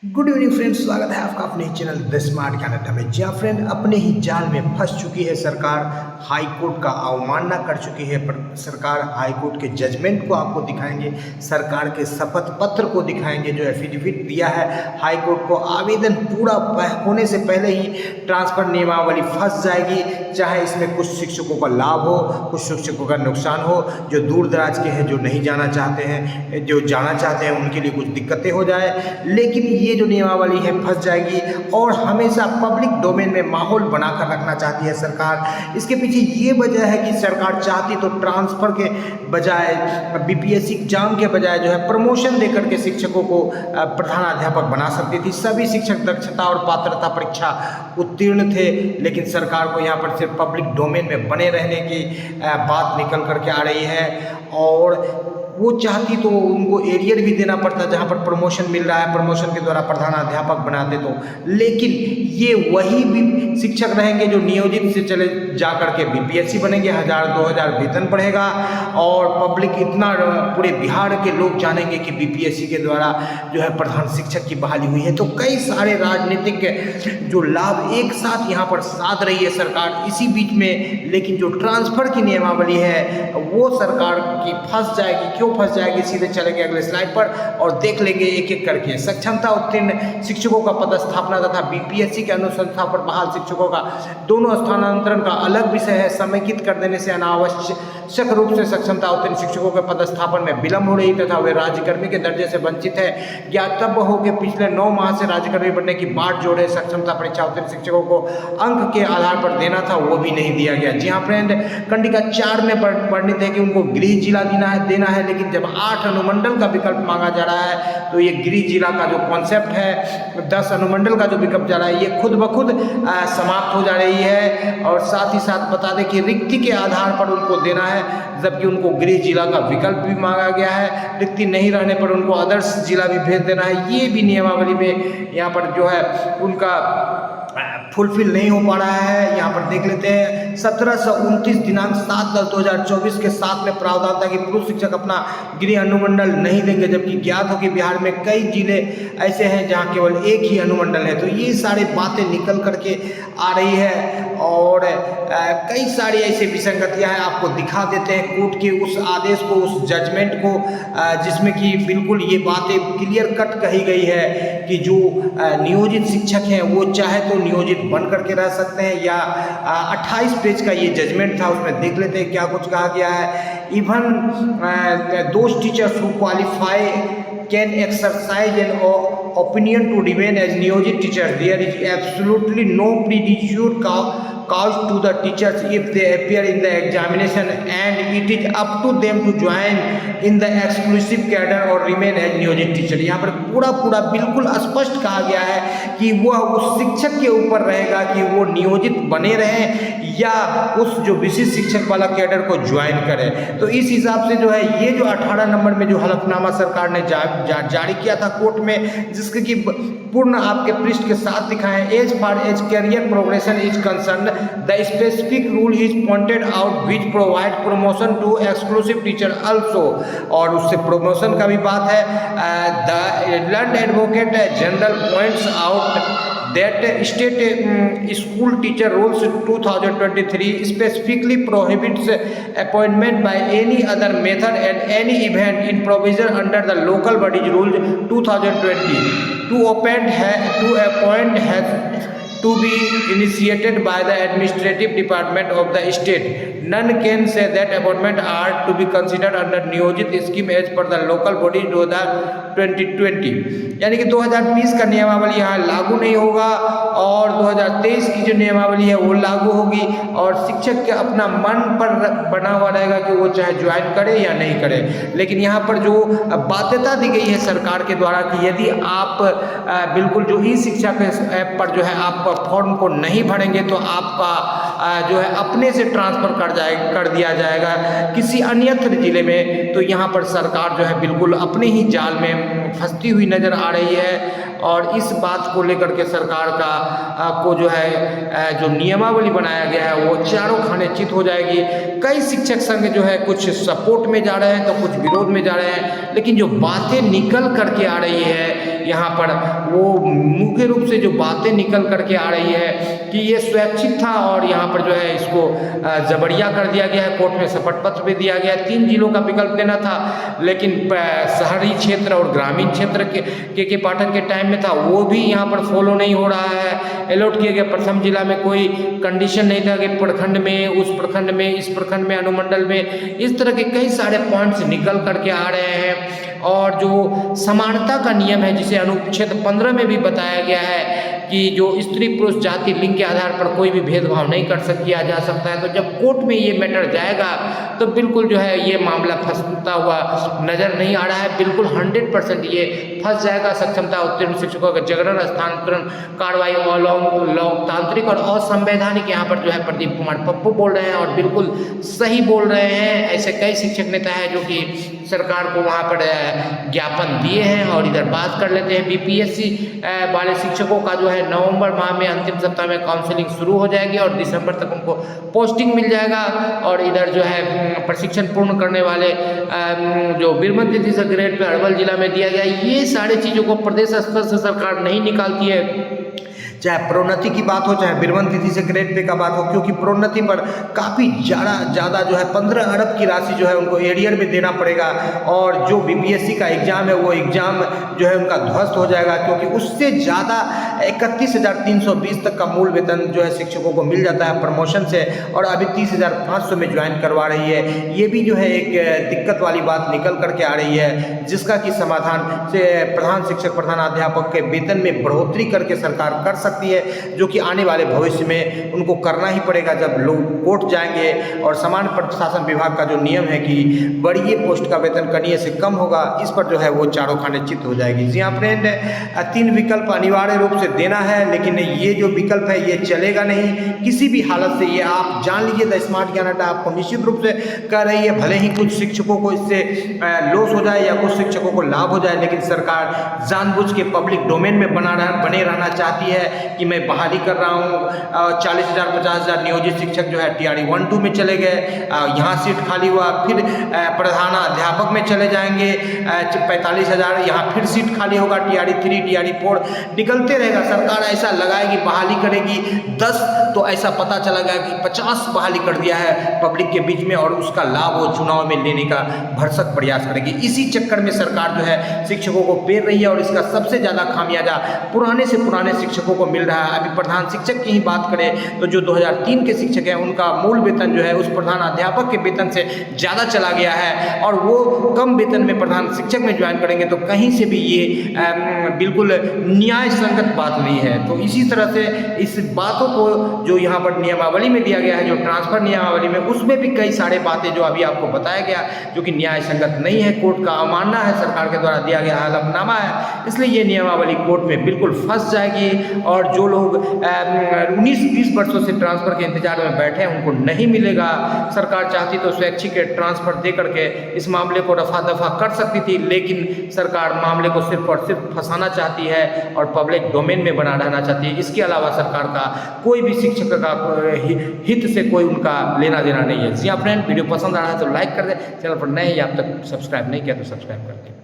Good evening friends, स्वागत है आपका अपने चैनल द स्मार्ट कनाडा में। जहाँ फ्रेंड अपने ही जाल में फंस चुकी है सरकार, हाई कोर्ट का अवमानना कर चुकी है। पर सरकार हाई कोर्ट के जजमेंट को आपको दिखाएंगे, सरकार के शपथ पत्र को दिखाएंगे, जो एफिडेविट दिया है हाई कोर्ट को। आवेदन पूरा होने से पहले ही ट्रांसफर नियमावली फंस जाएगी, चाहे इसमें कुछ शिक्षकों का लाभ हो, कुछ शिक्षकों का नुकसान हो। जो दूर दराज के हैं, जो नहीं जाना चाहते हैं, जो जाना चाहते हैं, उनके लिए कुछ दिक्कतें हो जाए, लेकिन ये जो नियमावली है फंस जाएगी। और हमेशा पब्लिक डोमेन में माहौल बनाकर रखना चाहती है सरकार। इसके पीछे ये वजह है कि सरकार चाहती तो ट्रांसफर के बजाय, बीपीएससी एग्जाम के बजाय जो है प्रमोशन देकर के शिक्षकों को प्रधानाध्यापक बना सकती थी। सभी शिक्षक दक्षता और पात्रता परीक्षा उत्तीर्ण थे, लेकिन सरकार को यहाँ पर सिर्फ पब्लिक डोमेन में बने रहने की बात निकल करके आ रही है। और वो चाहती तो उनको एरियर भी देना पड़ता, जहाँ पर प्रमोशन मिल रहा है, प्रमोशन के द्वारा प्रधानाध्यापक बनाते तो। लेकिन ये वही भी शिक्षक रहेंगे जो नियोजित से चले जा करके बीपीएससी बनेंगे, 1000-2000 वेतन बढ़ेगा। और पब्लिक इतना, पूरे बिहार के लोग जानेंगे कि बीपीएससी के द्वारा जो है प्रधान शिक्षक की बहाली हुई है। तो कई सारे राजनीतिक जो लाभ एक साथ यहाँ पर साध रही है सरकार इसी बीच में। लेकिन जो ट्रांसफर की नियमावली है वो सरकार की फंस जाएगी। क्यों फंस जाएगी, सीधे चलेंगे अगले स्लाइड पर और देख लेंगे एक एक करके। सक्षमता उत्तीर्ण शिक्षकों का पदस्थापना तथा बीपीएससी के अनुसंधान पर बहाल शिक्षकों का दोनों स्थानांतरण का अलग विषय है। समेकित कर देने से अनावश्यक रूप से सक्षमता उत्तीर्ण शिक्षकों के पदस्थापन में विलंब हो रही तथा वे राज्यकर्मी के दर्जे से वंचित है। ज्ञातव्य हो कि पिछले 9 माह से राज्यकर्मी बनने की बाट जोड़े सक्षमता परीक्षा उत्तीर्ण शिक्षकों को अंक के आधार पर देना था, वो भी नहीं दिया गया। जी हाँ फ्रेंड, कंडिका 4 में वर्णित है कि उनको गृह जिला देना है, लेकिन जब 8 अनुमंडल का विकल्प मांगा जा रहा है तो ये गृह जिला का जो कॉन्सेप्ट है, 10 अनुमंडल का जो विकल्प जा रहा है, ये खुद ब खुद समाप्त हो जा रही है। और साथ ही साथ बता दें कि रिक्ति के आधार पर उनको देना है, जबकि उनको गृह जिला का विकल्प भी मांगा गया है। रिक्ति नहीं रहने पर उनको आदर्श जिला भी भेज देना है। ये भी नियमावली में यहाँ पर जो है उनका फुलफिल नहीं हो पा रहा है। यहाँ पर देख लेते हैं 1729 दिनांक 7/10/2024 के साथ में प्रावधान था कि पुरुष शिक्षक अपना गृह अनुमंडल नहीं देंगे, जबकि ज्ञात हो कि बिहार में कई जिले ऐसे हैं जहाँ केवल एक ही अनुमंडल है। तो ये सारी बातें निकल करके आ रही है और कई सारी ऐसी विसंगतियाँ हैं। आपको दिखा देते हैं कोर्ट के उस आदेश को, उस जजमेंट को, जिसमें कि बिल्कुल ये बातें क्लियर कट कही गई है कि जो नियोजित शिक्षक हैं वो चाहे तो नियोजित बन करके रह सकते हैं। या 28 पेज का ये जजमेंट था, उसमें देख लेते हैं क्या कुछ कहा गया है। Even those teachers who qualify can exercise an opinion to remain as Niyojit teachers. There is absolutely no prejudice caused to the teachers if they appear in the examination, and it is up to them to join in the exclusive cadre or remain as Niyojit teacher. यहाँ पर पूरा बिल्कुल स्पष्ट कहा गया है कि वह उस शिक्षक के ऊपर रहेगा कि वो नियोजित बने रहें या उस जो विशिष्ट शिक्षक वाला कैडर को ज्वाइन करें। तो इस हिसाब से जो है ये जो 18 नंबर में जो हलफनामा सरकार ने जारी किया था कोर्ट में, जिसके कि पूर्ण आपके पृष्ठ के साथ दिखाएं। As far as career progression is concern the specific rule is pointed out which provide promotion to exclusive teacher also. और उससे प्रमोशन का भी बात है। The learn advocate general points out that state school teacher rules 2023 specifically prohibits appointment by any other method and any event in provision under the local bodies rule 2020 to appoint has to be initiated by the administrative department of the state. None can say that appointment are to be considered under नियोजित scheme as per the local body 2020। यानी कि 2020 का नियमावली यहाँ लागू नहीं होगा और 2023 की जो नियमावली है वो लागू होगी। और शिक्षक के अपना मन पर बना हुआ रहेगा कि वो चाहे ज्वाइन करे या नहीं करे। लेकिन यहाँ पर जो बाध्यता दी गई है सरकार के द्वारा कि यदि आप बिल्कुल जो ई शिक्षा के ऐप पर जो है आप फॉर्म को नहीं भरेंगे तो आपका जो है अपने से ट्रांसफ़र कर दिया जाएगा किसी अन्यत्र जिले में। तो यहाँ पर सरकार जो है बिल्कुल अपने ही जाल में फंसती हुई नज़र आ रही है। और इस बात को लेकर के सरकार का को जो है जो नियमावली बनाया गया है वो चारों खाने चित हो जाएगी। कई शिक्षक संघ जो है कुछ सपोर्ट में जा रहे हैं तो कुछ विरोध में जा रहे हैं, लेकिन जो बातें निकल करके आ रही है यहाँ पर वो मुख्य रूप से जो बातें निकल करके आ रही है कि ये स्वैच्छिक था और यहाँ पर जो है इसको जबरिया कर दिया गया है। कोर्ट में शपथ पत्र भी दिया गया है। 3 जिलों का विकल्प देना था, लेकिन शहरी क्षेत्र और ग्रामीण क्षेत्र के पाठक के टाइम में था, वो भी यहाँ पर फॉलो नहीं हो रहा है। अलॉट किए गए प्रथम जिला में कोई कंडीशन नहीं था कि प्रखंड में, उस प्रखंड में, इस प्रखंड में, अनुमंडल में, इस तरह के कई सारे पॉइंट्स निकल करके आ रहे हैं। और जो समानता का नियम है जिसे अनुच्छेद 15 में भी बताया गया है कि जो स्त्री पुरुष जाति लिंग के आधार पर कोई भी भेदभाव नहीं किया जा सकता है, तो जब कोर्ट में ये मैटर जाएगा तो बिल्कुल जो है ये मामला फंसता हुआ नज़र नहीं आ रहा है। बिल्कुल 100% ये फंस जाएगा। सक्षमता उत्तीर्ण शिक्षकों का जगरण स्थानांतरण कार्रवाई लोकतांत्रिक और असंवैधानिक, यहाँ पर जो है प्रदीप कुमार पप्पू बोल रहे हैं और बिल्कुल सही बोल रहे हैं। ऐसे कई शिक्षक नेता हैं जो कि सरकार को वहाँ पर ज्ञापन दिए हैं। और इधर बात कर लेते हैं बीपीएससी वाले शिक्षकों का जो है नवंबर माह में अंतिम सप्ताह में काउंसलिंग शुरू हो जाएगी और दिसंबर तक उनको पोस्टिंग मिल जाएगा। और इधर जो है प्रशिक्षण पूर्ण करने वाले जो बीरबल तिथि से ग्रेड पे अरवल जिला में दिया गया, ये सारी चीज़ों को प्रदेश स्तर से सरकार नहीं निकालती है। चाहे प्रोन्नति की बात हो, चाहे बीरबल तिथि से ग्रेड पे का बात हो, क्योंकि प्रोन्नति पर काफ़ी ज़्यादा जो है 15 अरब की राशि जो है उनको एरियर में देना पड़ेगा। और जो बीपीएससी का एग्ज़ाम है वो एग्ज़ाम जो है उनका ध्वस्त हो जाएगा, क्योंकि उससे ज़्यादा 31,320 तक का मूल वेतन जो है शिक्षकों को मिल जाता है प्रमोशन से, और अभी 30,500 में ज्वाइन करवा रही है। ये भी जो है एक दिक्कत वाली बात निकल करके आ रही है, जिसका कि समाधान से प्रधान शिक्षक प्रधानाध्यापक के वेतन में बढ़ोतरी करके सरकार कर सकती है, जो कि आने वाले भविष्य में उनको करना ही पड़ेगा जब लोग कोर्ट जाएंगे। और समान प्रशासन विभाग का जो नियम है कि बढ़िए पोस्ट का वेतन कनिए से कम होगा, इस पर जो है वो चारों खाने चित हो जाएगी। जी हाँ फ्रेंड, 3 विकल्प अनिवार्य रूप से देना है, लेकिन ये जो विकल्प है ये चलेगा नहीं किसी भी हालत से। ये आप जान लीजिए, द स्मार्ट ज्ञान अड्डा आपको निश्चित रूप से कह रही है, भले ही कुछ शिक्षकों को इससे लॉस हो जाए या कुछ शिक्षकों को लाभ हो जाए, लेकिन सरकार जानबूझ के पब्लिक डोमेन में बने रहना चाहती है कि मैं बहाली कर रहा हूँ। 40,000 50,000 नियोजित शिक्षक जो है TRE 1-2 में चले गए, यहाँ सीट खाली हुआ, फिर प्रधानाध्यापक में चले जाएंगे 45,000, यहाँ फिर सीट खाली होगा TRE 3 TRE 4 निकलते रहेगा। सरकार ऐसा लगाएगी, बहाली करेगी 10, तो ऐसा पता चला गया कि 50 बहाली कर दिया है पब्लिक के बीच में, और उसका लाभ वो चुनाव में लेने का भरसक प्रयास करेगी। इसी चक्कर में सरकार जो है शिक्षकों को पेर रही है, और इसका सबसे ज़्यादा खामियाजा पुराने से पुराने शिक्षकों को मिल रहा है। अभी प्रधान शिक्षक की ही बात करें तो जो 2003 के शिक्षक हैं उनका मूल वेतन जो है उस प्रधान अध्यापक के वेतन से ज़्यादा चला गया है, और वो कम वेतन में प्रधान शिक्षक में ज्वाइन करेंगे, तो कहीं से भी ये बिल्कुल न्याय संगत बात नहीं है। तो इसी तरह से इस बातों को जो यहाँ पर नियमावली में दिया गया है, जो ट्रांसफर नियमावली में, उसमें भी कई सारे बातें जो अभी आपको बताया गया जो कि न्याय संगत नहीं है, कोर्ट का अवमानना है, सरकार के द्वारा दिया गया हलफनामा है, इसलिए ये नियमावली कोर्ट में बिल्कुल फंस जाएगी। और जो लोग 19-20 वर्षों से ट्रांसफ़र के इंतजार में बैठे हैं उनको नहीं मिलेगा। सरकार चाहती तो स्वैच्छिक ट्रांसफ़र दे करके इस मामले को रफा दफा कर सकती थी, लेकिन सरकार मामले को सिर्फ और सिर्फ फंसाना चाहती है और पब्लिक डोमेन में बना रहना चाहती है। इसके अलावा सरकार का कोई भी शिक्षक का हित से कोई उनका लेना देना नहीं है। जी हाँ फ्रेंड, वीडियो पसंद आ रहा है तो लाइक कर दें, चैनल पर नए या अब तक सब्सक्राइब नहीं किया तो सब्सक्राइब कर दें।